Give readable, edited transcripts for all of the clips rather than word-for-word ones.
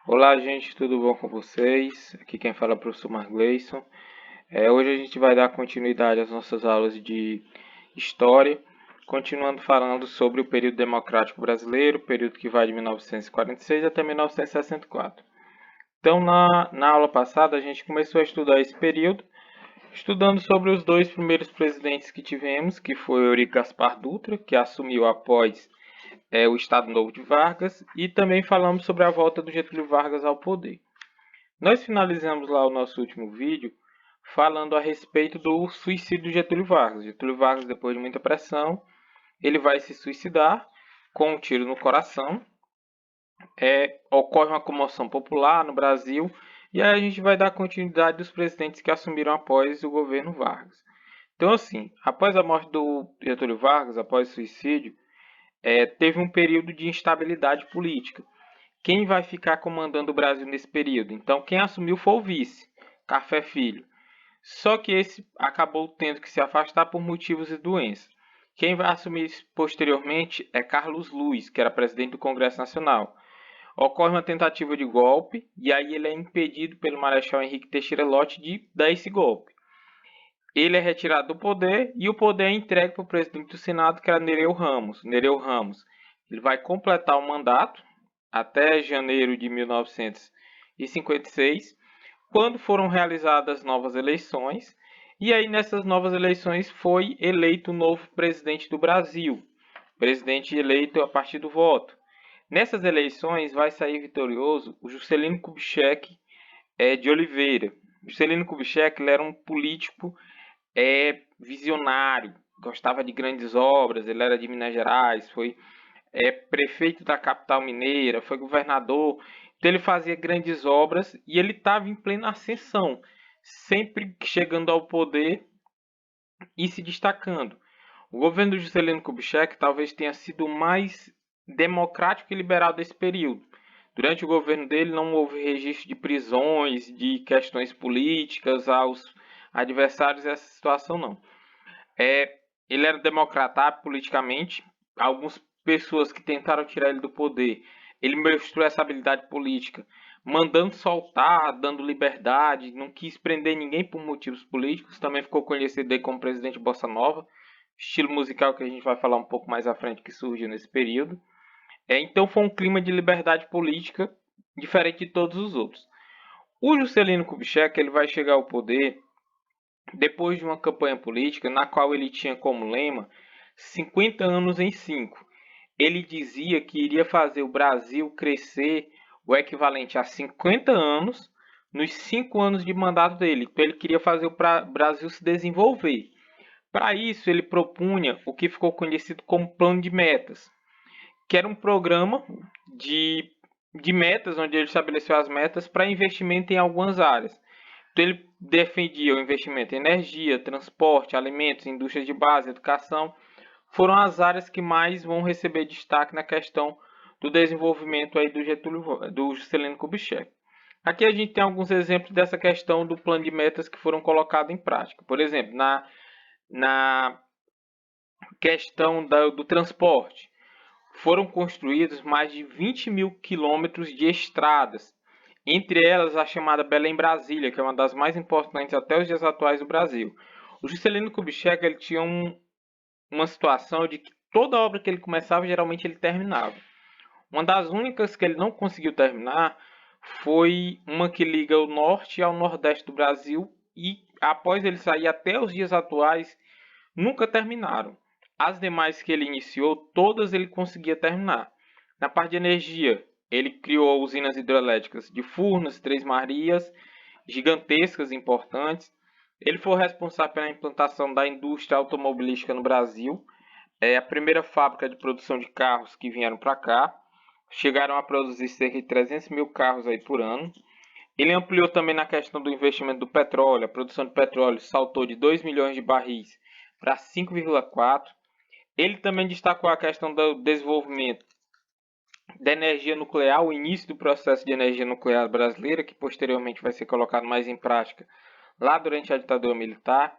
Olá, gente, tudo bom com vocês? Aqui quem fala é o professor Margleison. Hoje a gente vai dar continuidade às nossas aulas de História, continuando falando sobre o período democrático brasileiro, período que vai de 1946 até 1964. Então, na aula passada, a gente começou a estudar esse período, estudando sobre os dois primeiros presidentes que tivemos, que foi o Eurico Gaspar Dutra, que assumiu após o Estado Novo de Vargas, e também falamos sobre a volta do Getúlio Vargas ao poder. Nós finalizamos lá o nosso último vídeo falando a respeito do suicídio de Getúlio Vargas. Getúlio Vargas, depois de muita pressão, ele vai se suicidar com um tiro no coração. Ocorre uma comoção popular no Brasil e aí a gente vai dar continuidade dos presidentes que assumiram após o governo Vargas. Então, assim, após a morte do Getúlio Vargas, após o suicídio, teve um período de instabilidade política. Quem vai ficar comandando o Brasil nesse período? Então, quem assumiu foi o vice, Café Filho. Só que esse acabou tendo que se afastar por motivos de doença. Quem vai assumir posteriormente é Carlos Luiz, que era presidente do Congresso Nacional. Ocorre uma tentativa de golpe e aí ele é impedido pelo Marechal Henrique Teixeira Lott de dar esse golpe. Ele é retirado do poder e o poder é entregue para o presidente do Senado, que era Nereu Ramos. Nereu Ramos, ele vai completar o mandato até janeiro de 1956, quando foram realizadas novas eleições. E aí nessas novas eleições foi eleito o novo presidente do Brasil, presidente eleito a partir do voto. Nessas eleições vai sair vitorioso o Juscelino Kubitschek de Oliveira. Juscelino Kubitschek ele era um político visionário, gostava de grandes obras, ele era de Minas Gerais, foi prefeito da capital mineira, foi governador, então ele fazia grandes obras e ele estava em plena ascensão, sempre chegando ao poder e se destacando. O governo do Juscelino Kubitschek talvez tenha sido o mais democrático e liberal desse período. Durante o governo dele não houve registro de prisões, de questões políticas aos adversários dessa situação não. Ele era democratado politicamente. Algumas pessoas que tentaram tirar ele do poder, ele mostrou essa habilidade política, mandando soltar, dando liberdade, não quis prender ninguém por motivos políticos. Também ficou conhecido aí como presidente Bossa Nova, estilo musical que a gente vai falar um pouco mais à frente que surgiu nesse período. Então foi um clima de liberdade política diferente de todos os outros. O Juscelino Kubitschek ele vai chegar ao poder depois de uma campanha política na qual ele tinha como lema 50 anos em 5. Ele dizia que iria fazer o Brasil crescer o equivalente a 50 anos nos 5 anos de mandato dele. Então ele queria fazer o Brasil se desenvolver. Para isso, ele propunha o que ficou conhecido como Plano de Metas, que era um programa de, de metas, onde ele estabeleceu as metas para investimento em algumas áreas. Então, ele defendia o investimento em energia, transporte, alimentos, indústrias de base, educação. Foram as áreas que mais vão receber destaque na questão do desenvolvimento aí do Juscelino Kubitschek. Aqui a gente tem alguns exemplos dessa questão do plano de metas que foram colocados em prática. Por exemplo, na questão do transporte, foram construídos mais de 20 mil quilômetros de estradas, entre elas a chamada Belém-Brasília, que é uma das mais importantes até os dias atuais do Brasil. O Juscelino Kubitschek ele tinha uma situação de que toda obra que ele começava, geralmente ele terminava. Uma das únicas que ele não conseguiu terminar foi uma que liga o norte ao nordeste do Brasil e após ele sair até os dias atuais, nunca terminaram. As demais que ele iniciou, todas ele conseguia terminar. Na parte de energia, ele criou usinas hidrelétricas de Furnas, Três Marias, gigantescas e importantes. Ele foi responsável pela implantação da indústria automobilística no Brasil. É a primeira fábrica de produção de carros que vieram para cá. Chegaram a produzir cerca de 300 mil carros aí por ano. Ele ampliou também na questão do investimento do petróleo. A produção de petróleo saltou de 2 milhões de barris para 5,4. Ele também destacou a questão do desenvolvimento da energia nuclear, o início do processo de energia nuclear brasileira, que posteriormente vai ser colocado mais em prática lá durante a ditadura militar.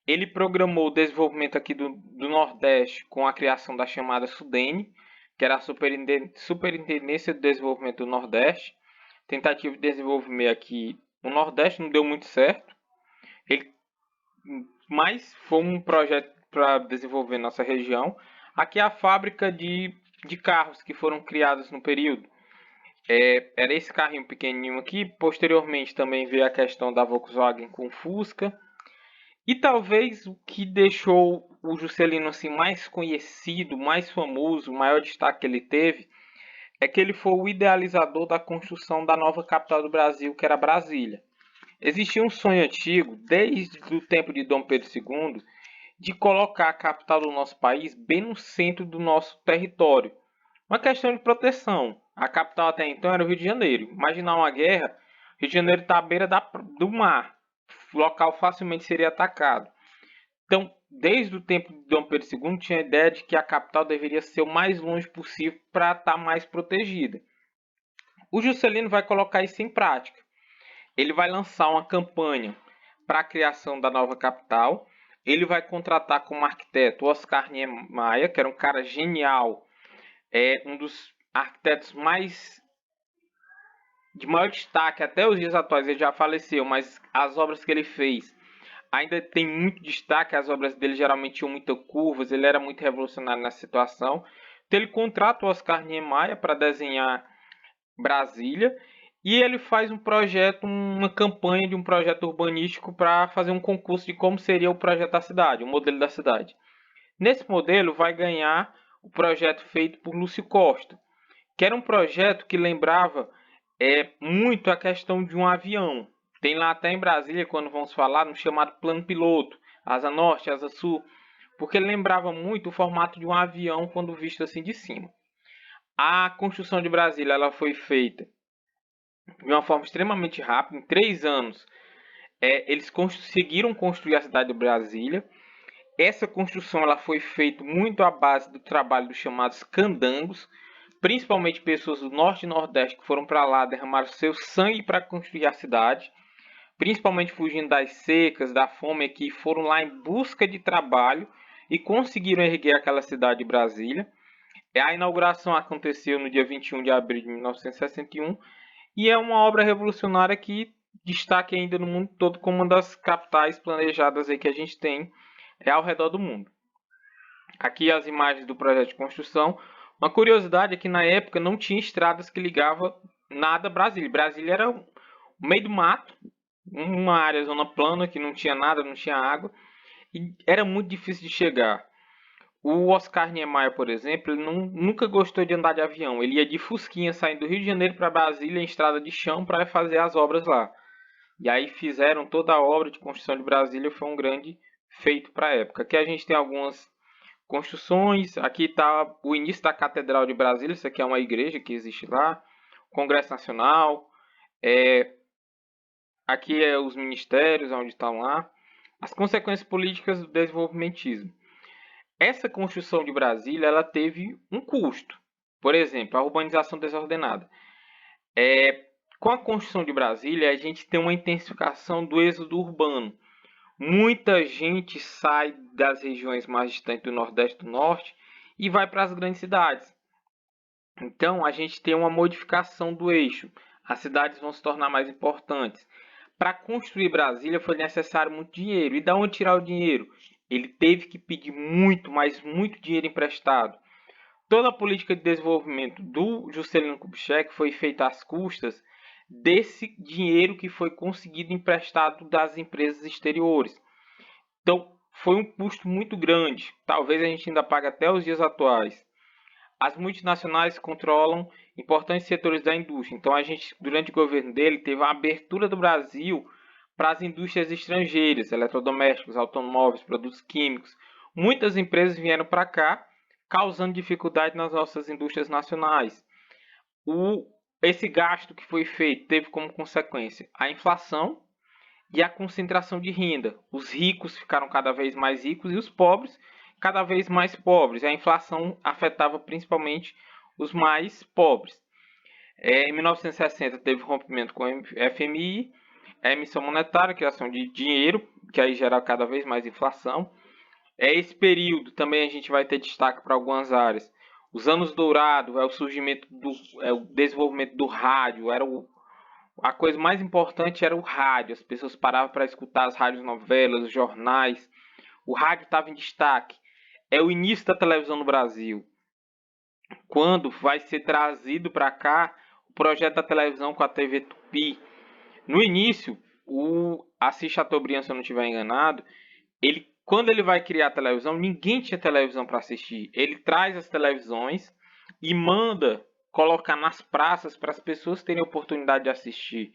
Ele programou o desenvolvimento aqui do Nordeste com a criação da chamada SUDENE, que era a Superintendência de Desenvolvimento do Nordeste. tentativa de desenvolvimento aqui no Nordeste, não deu muito certo. Mas foi um projeto para desenvolver nossa região. Aqui é a fábrica de carros que foram criados no período. Era esse carrinho pequenininho aqui. Posteriormente também veio a questão da Volkswagen com Fusca. E talvez o que deixou o Juscelino assim, mais conhecido, mais famoso, o maior destaque que ele teve, é que ele foi o idealizador da construção da nova capital do Brasil, que era Brasília. Existia um sonho antigo, desde o tempo de Dom Pedro II, de colocar a capital do nosso país bem no centro do nosso território. Uma questão de proteção. A capital até então era o Rio de Janeiro. Imaginar uma guerra, o Rio de Janeiro está à beira do mar. O local facilmente seria atacado. Então, desde o tempo de Dom Pedro II, tinha a ideia de que a capital deveria ser o mais longe possível para estar mais protegida. O Juscelino vai colocar isso em prática. Ele vai lançar uma campanha para a criação da nova capital. Ele vai contratar como arquiteto Oscar Niemeyer, que era um cara genial, um dos arquitetos de maior destaque até os dias atuais. Ele já faleceu, mas as obras que ele fez ainda tem muito destaque. As obras dele geralmente tinham muitas curvas, ele era muito revolucionário nessa situação. Então ele contrata o Oscar Niemeyer para desenhar Brasília. E ele faz um projeto, uma campanha de um projeto urbanístico para fazer um concurso de como seria o projeto da cidade, o modelo da cidade. Nesse modelo vai ganhar o projeto feito por Lúcio Costa, que era um projeto que lembrava muito a questão de um avião. Tem lá até em Brasília, quando vamos falar, no chamado plano piloto, asa norte, asa sul, porque ele lembrava muito o formato de um avião quando visto assim de cima. A construção de Brasília ela foi feita de uma forma extremamente rápida. Em 3 anos, eles conseguiram construir a cidade de Brasília. Essa construção ela foi feita muito à base do trabalho dos chamados candangos, principalmente pessoas do Norte e Nordeste que foram para lá, derramaram seu sangue para construir a cidade, principalmente fugindo das secas, da fome, que foram lá em busca de trabalho e conseguiram erguer aquela cidade de Brasília. A inauguração aconteceu no dia 21 de abril de 1961 e é uma obra revolucionária que destaca ainda no mundo todo como uma das capitais planejadas aí que a gente tem ao redor do mundo. Aqui as imagens do projeto de construção. Uma curiosidade é que na época não tinha estradas que ligavam nada a Brasília. Brasília era o meio do mato, uma área, zona plana, que não tinha nada, não tinha água, e era muito difícil de chegar. O Oscar Niemeyer, por exemplo, ele nunca gostou de andar de avião. Ele ia de fusquinha saindo do Rio de Janeiro para Brasília em estrada de chão para fazer as obras lá. E aí fizeram toda a obra de construção de Brasília, foi um grande feito para a época. Aqui a gente tem algumas construções. Aqui está o início da Catedral de Brasília. Isso aqui é uma igreja que existe lá. Congresso Nacional. Aqui é os ministérios onde estão lá. As consequências políticas do desenvolvimentismo. Essa construção de Brasília ela teve um custo. Por exemplo, a urbanização desordenada. Com a construção de Brasília, a gente tem uma intensificação do êxodo urbano. Muita gente sai das regiões mais distantes do Nordeste e do Norte e vai para as grandes cidades. Então, a gente tem uma modificação do eixo. As cidades vão se tornar mais importantes. Para construir Brasília foi necessário muito dinheiro. E da onde tirar o dinheiro? Ele teve que pedir muito, mas muito dinheiro emprestado. Toda a política de desenvolvimento do Juscelino Kubitschek foi feita às custas desse dinheiro que foi conseguido emprestado das empresas exteriores. Então, foi um custo muito grande. Talvez a gente ainda pague até os dias atuais. As multinacionais controlam importantes setores da indústria. Então, a gente, durante o governo dele, teve uma abertura do Brasil para as indústrias estrangeiras, eletrodomésticos, automóveis, produtos químicos. Muitas empresas vieram para cá, causando dificuldade nas nossas indústrias nacionais. Esse gasto que foi feito teve como consequência a inflação e a concentração de renda. Os ricos ficaram cada vez mais ricos e os pobres cada vez mais pobres. A inflação afetava principalmente os mais pobres. Em 1960 teve rompimento com o FMI, a emissão monetária, criação de dinheiro, que aí gera cada vez mais inflação. Esse período também a gente vai ter destaque para algumas áreas. Os anos dourados é o surgimento o desenvolvimento do rádio, era A coisa mais importante era o rádio. As pessoas paravam para escutar as radionovelas, os jornais. O rádio estava em destaque. É o início da televisão no Brasil, quando vai ser trazido para cá o projeto da televisão com a TV Tupi. No início, o Assis Chateaubriand, se eu não estiver enganado, quando ele vai criar a televisão, ninguém tinha televisão para assistir. Ele traz as televisões e manda colocar nas praças para as pessoas terem oportunidade de assistir.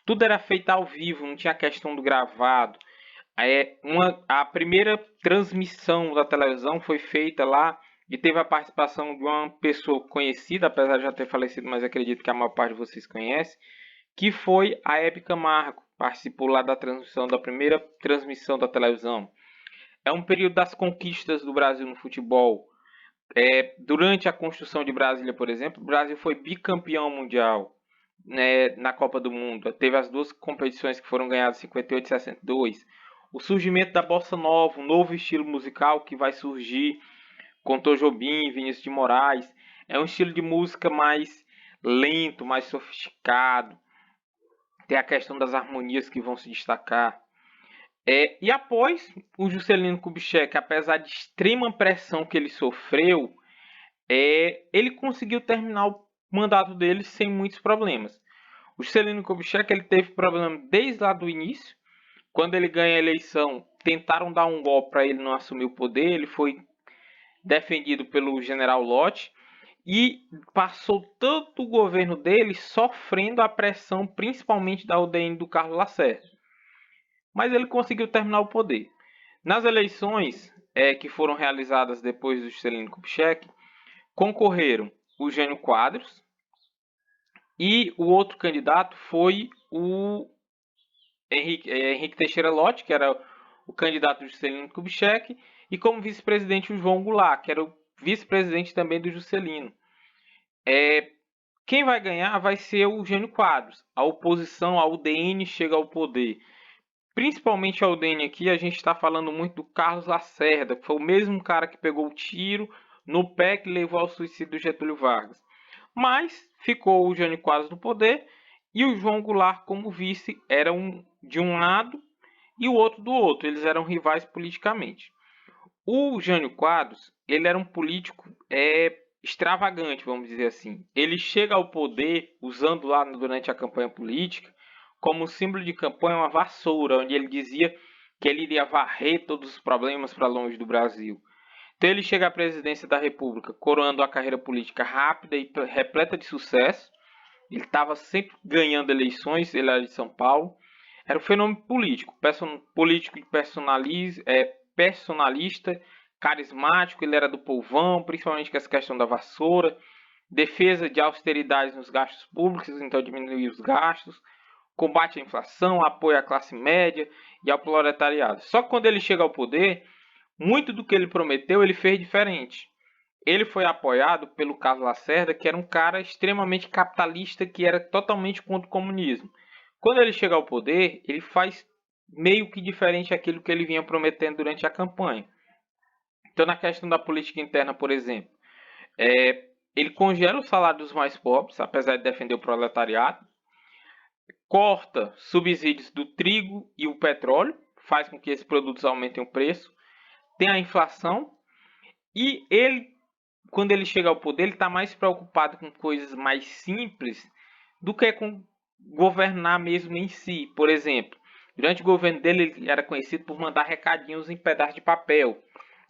Tudo era feito ao vivo, não tinha questão do gravado. A primeira transmissão da televisão foi feita lá e teve a participação de uma pessoa conhecida, apesar de já ter falecido, mas acredito que a maior parte de vocês conhece, que foi a Hebe Camargo. Participou lá da transmissão, da primeira transmissão da televisão. É um período das conquistas do Brasil no futebol. Durante a construção de Brasília, por exemplo, o Brasil foi bicampeão mundial, né, na Copa do Mundo. Teve as duas competições que foram ganhadas em 58 e 62. O surgimento da Bossa Nova, um novo estilo musical que vai surgir com Tom Jobim, Vinícius de Moraes. É um estilo de música mais lento, mais sofisticado. Tem a questão das harmonias que vão se destacar. E após o Juscelino Kubitschek, apesar de extrema pressão que ele sofreu, ele conseguiu terminar o mandato dele sem muitos problemas. O Juscelino Kubitschek ele teve problema desde lá do início. Quando ele ganha a eleição, tentaram dar um golpe para ele não assumir o poder. Ele foi defendido pelo general Lott e passou tanto o governo dele sofrendo a pressão, principalmente da UDN do Carlos Lacerda. Mas ele conseguiu terminar o poder. Nas eleições que foram realizadas depois do Juscelino Kubitschek, concorreram o Jânio Quadros e o outro candidato foi o Henrique Teixeira Lott, que era o candidato do Juscelino Kubitschek, e como vice-presidente o João Goulart, que era o vice-presidente também do Juscelino. Quem vai ganhar vai ser o Jânio Quadros. A oposição, a UDN, chega ao poder. Principalmente a UDN aqui, a gente está falando muito do Carlos Lacerda, que foi o mesmo cara que pegou o tiro no pé que levou ao suicídio do Getúlio Vargas. Mas ficou o Jânio Quadros no poder e o João Goulart como vice era de um lado e o outro do outro. Eles eram rivais politicamente. O Jânio Quadros, ele era um político extravagante, vamos dizer assim. Ele chega ao poder usando lá durante a campanha política como símbolo de campanha uma vassoura, onde ele dizia que ele iria varrer todos os problemas para longe do Brasil. Então ele chega à presidência da República coroando a carreira política rápida e repleta de sucesso. Ele estava sempre ganhando eleições, ele era de São Paulo. Era um fenômeno político, político personalista, carismático, ele era do povão, principalmente com essa questão da vassoura, defesa de austeridade nos gastos públicos, então diminuir os gastos, combate à inflação, apoio à classe média e ao proletariado. Só que quando ele chega ao poder, muito do que ele prometeu ele fez diferente. Ele foi apoiado pelo Carlos Lacerda, que era um cara extremamente capitalista, que era totalmente contra o comunismo. Quando ele chega ao poder, ele faz meio que diferente daquilo que ele vinha prometendo durante a campanha. Então, na questão da política interna, por exemplo, ele congela o salário dos mais pobres, apesar de defender o proletariado, corta subsídios do trigo e o petróleo, faz com que esses produtos aumentem o preço, tem a inflação, e ele, quando ele chega ao poder, ele está mais preocupado com coisas mais simples do que com governar mesmo em si. Por exemplo, durante o governo dele, ele era conhecido por mandar recadinhos em pedaços de papel.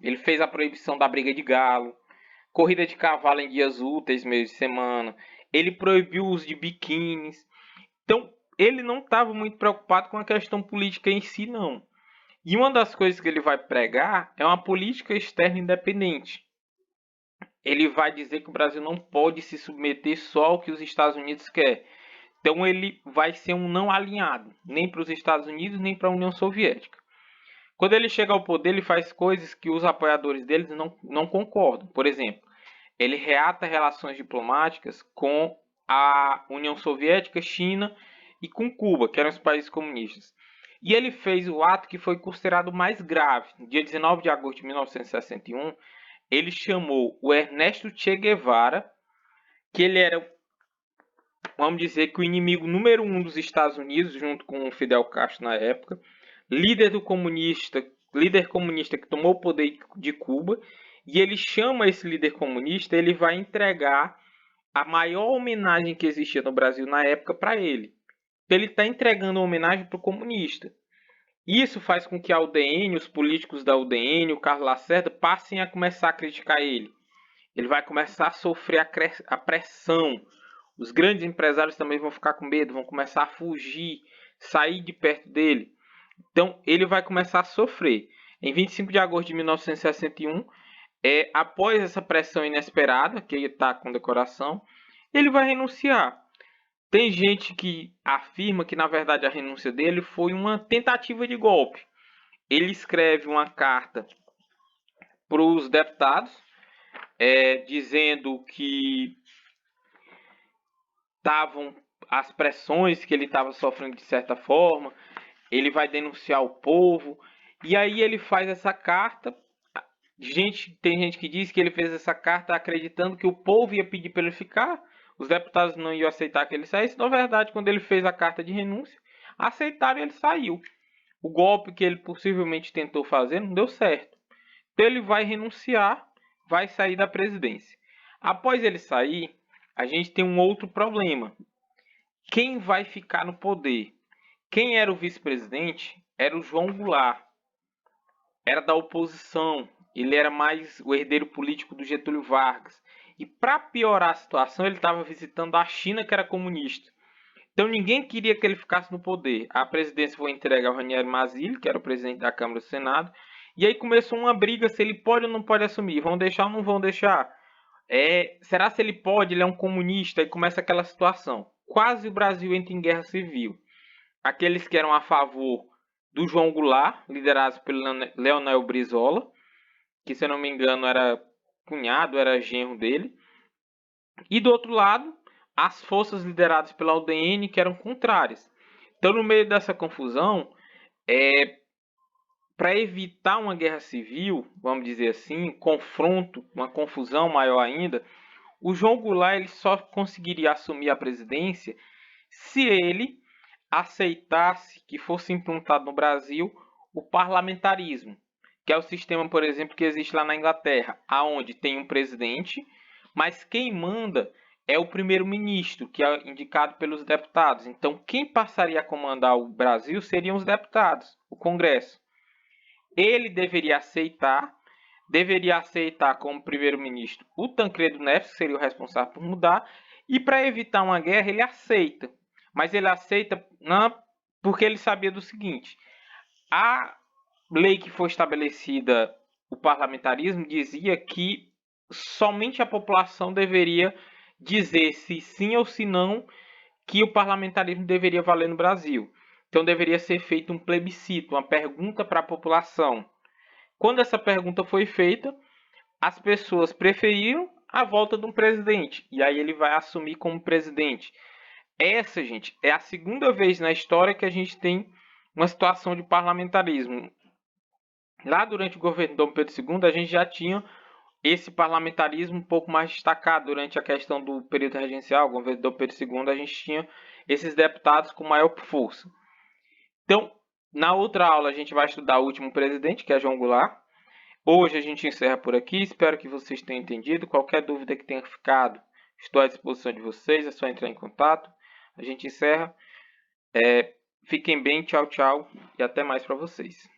Ele fez a proibição da briga de galo, corrida de cavalo em dias úteis, meio de semana. Ele proibiu o uso de biquínis. Então, ele não estava muito preocupado com a questão política em si, não. E uma das coisas que ele vai pregar é uma política externa independente. Ele vai dizer que o Brasil não pode se submeter só ao que os Estados Unidos querem. Então ele vai ser um não alinhado, nem para os Estados Unidos, nem para a União Soviética. Quando ele chega ao poder, ele faz coisas que os apoiadores deles não concordam. Por exemplo, ele reata relações diplomáticas com a União Soviética, China e com Cuba, que eram os países comunistas. E ele fez o ato que foi considerado mais grave. No dia 19 de agosto de 1961, ele chamou o Ernesto Che Guevara, que ele era vamos dizer que o inimigo número 1 dos Estados Unidos, junto com o Fidel Castro na época, líder comunista que tomou o poder de Cuba, e ele chama esse líder comunista, ele vai entregar a maior homenagem que existia no Brasil na época para ele. Então ele está entregando uma homenagem para o comunista. Isso faz com que a UDN, os políticos da UDN, o Carlos Lacerda, passem a começar a criticar ele. Ele vai começar a sofrer a pressão. Os grandes empresários também vão ficar com medo, vão começar a fugir, sair de perto dele. Então, ele vai começar a sofrer. Em 25 de agosto de 1961, após essa pressão inesperada, que ele está com decoração, ele vai renunciar. Tem gente que afirma que, na verdade, a renúncia dele foi uma tentativa de golpe. Ele escreve uma carta para os deputados, dizendo que estavam as pressões que ele estava sofrendo de certa forma, ele vai denunciar o povo, e aí ele faz essa carta. Tem gente que diz que ele fez essa carta acreditando que o povo ia pedir para ele ficar, os deputados não iam aceitar que ele saísse. Na verdade, quando ele fez a carta de renúncia, aceitaram e ele saiu. O golpe que ele possivelmente tentou fazer não deu certo. Então ele vai renunciar, vai sair da presidência. Após ele sair, a gente tem um outro problema. Quem vai ficar no poder? Quem era o vice-presidente era o João Goulart. Era da oposição. Ele era mais o herdeiro político do Getúlio Vargas. E para piorar a situação, ele estava visitando a China, que era comunista. Então ninguém queria que ele ficasse no poder. A presidência foi entregue ao Raniero Mazzilli, que era o presidente da Câmara do Senado. E aí começou uma briga se ele pode ou não pode assumir. Vão deixar ou não vão deixar? Será se ele pode? Ele é um comunista. E começa aquela situação. Quase o Brasil entra em guerra civil. Aqueles que eram a favor do João Goulart, liderados pelo Leonel Brizola, que, se eu não me engano, era cunhado, era genro dele. E do outro lado, as forças lideradas pela UDN, que eram contrárias. Então, no meio dessa confusão, para evitar uma guerra civil, vamos dizer assim, confronto, uma confusão maior ainda, o João Goulart ele só conseguiria assumir a presidência se ele aceitasse que fosse implantado no Brasil o parlamentarismo, que é o sistema, por exemplo, que existe lá na Inglaterra, aonde tem um presidente, mas quem manda é o primeiro-ministro, que é indicado pelos deputados. Então, quem passaria a comandar o Brasil seriam os deputados, o Congresso. Ele deveria aceitar como primeiro-ministro o Tancredo Neves, que seria o responsável por mudar, e para evitar uma guerra, ele aceita. Mas ele aceita não, porque ele sabia do seguinte: a lei que foi estabelecida, o parlamentarismo, dizia que somente a população deveria dizer se sim ou se não que o parlamentarismo deveria valer no Brasil. Então deveria ser feito um plebiscito, uma pergunta para a população. Quando essa pergunta foi feita, as pessoas preferiram a volta de um presidente, e aí ele vai assumir como presidente. Essa, gente, é a segunda vez na história que a gente tem uma situação de parlamentarismo. Lá durante o governo de Dom Pedro II, a gente já tinha esse parlamentarismo um pouco mais destacado. Durante a questão do período regencial, o governo de Dom Pedro II, a gente tinha esses deputados com maior força. Então, na outra aula, a gente vai estudar o último presidente, que é João Goulart. Hoje a gente encerra por aqui. Espero que vocês tenham entendido. Qualquer dúvida que tenha ficado, estou à disposição de vocês. É só entrar em contato. A gente encerra. Fiquem bem, tchau, tchau. E até mais para vocês.